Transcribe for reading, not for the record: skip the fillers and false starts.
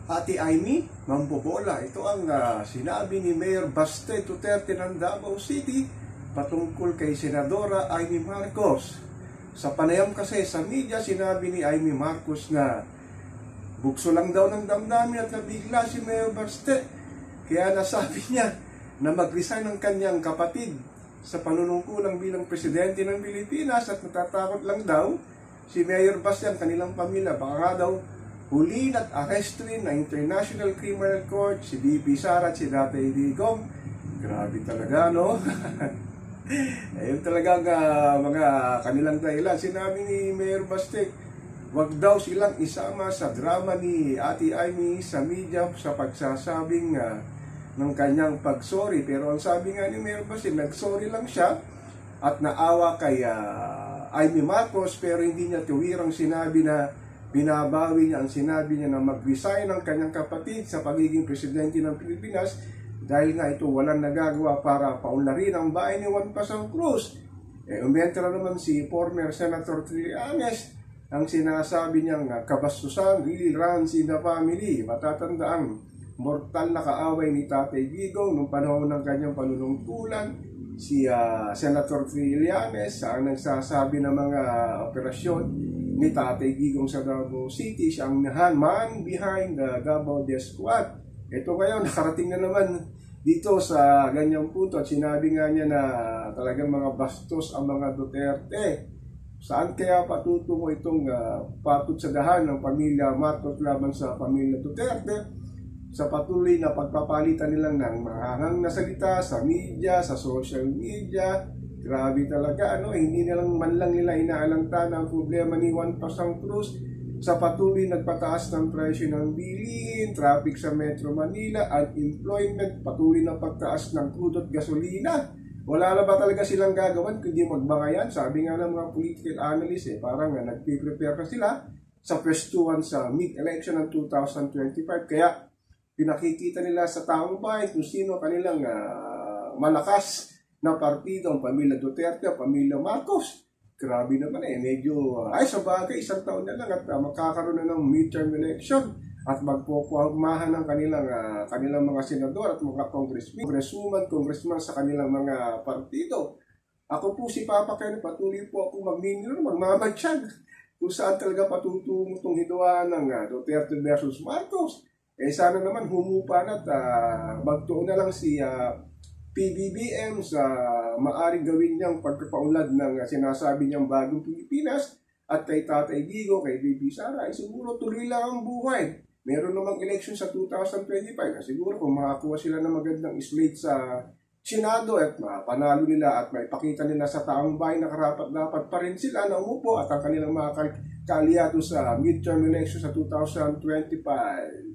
Ate Amy Mambobola, ito ang sinabi ni Mayor Baste Duterte ng Davao City patungkol kay Senadora Amy Marcos. Sa panayam kasi sa media, sinabi ni Amy Marcos na bukso lang daw ng damdamin at nabigla si Mayor Baste. Kaya nasabi niya na mag-resign ng kanyang kapatid sa panunungkulang bilang presidente ng Pilipinas at natatakot lang daw si Mayor Baste ang kanilang pamilya. Baka nga daw huliin at arrestin na International Criminal Court si VP Sara at si Tatay Digong. Grabe talaga, no? Ayun talagang mga kanilang dahilan. Sinabi ni Mayor Baste, wag daw silang isama sa drama ni Ate Amy sa media sa pagsasabing ng kanyang pagsorry. Pero ang sabi nga ni Mayor Baste, nagsorry lang siya at naawa kay Amy Marcos, pero hindi niya tuwirang sinabi na binabawi niya ang sinabi niya na mag-resign ang kanyang kapatid sa pagiging presidente ng Pilipinas dahil nga ito walang nagagawa para paunlarin ang bahay ni Juan Pasang Cruz. Umentra naman si former Senator Trillanes ang sinasabi niyang kabastusan really runs in the family. Matatandaan, mortal na kaaway ni Tatay Digong nung panahon ng kanyang panunungkulan. Si Senator Trillanes ang nagsasabi ng mga operasyon ni Tatay Digong sa Davao City. Siya ang man behind the Davao Death Squad. Ito ngayon, nakarating na naman dito sa ganyang punto at sinabi nga niya na talagang mga bastos ang mga Duterte. Saan kaya patutungo itong patutsadahan ng pamilya Marcos laban sa pamilya Duterte? Sa patuloy na pagpapalitan nilang ng mahangang na salita sa media, sa social media. Grabe talaga, hindi nilang man lang nila inaalanta ang problema ni Juan Pasang Cruz sa patuloy nagpataas ng presyo ng bilihin, traffic sa Metro Manila, unemployment, patuloy na pagtaas ng crude at gasolina. Wala na ba talaga silang gagawin kundi magbangayan? Sabi nga ng mga political analysts, parang nagpiprepare na sila sa pwestuhan sa mid-election ng 2025. Kaya pinakikita nila sa taong bayan kung sino kanilang malakas na partido, ang pamilya Duterte, ang pamilya Marcos. Grabe naman medyo, sa bagay, isang taon na lang at magkakaroon na ng midterm election at magpupuhagmahan ng kanilang mga senador at mga congressman sa kanilang mga partido. Ako po si Papa Ken, patuloy po ako magmamadyan kung saan talaga patutungo itong hiduan ng Duterte versus Marcos. Sana naman humupa na at magtuon na lang si PBBM sa maaring gawin niyang pagpapaunlad ng sinasabi niyang bagong Pilipinas at kay Tatay Digong, kay VP Sara, siguro tuloy lang ang buhay. Meron namang election sa 2025 na siguro kung makakuha sila ng magandang slate sa Senado at mapanalo nila at maipakita nila sa taong bayan na karapat-dapat pa rin sila na umupo at ang kanilang mga kaaliado sa midterm election sa 2025.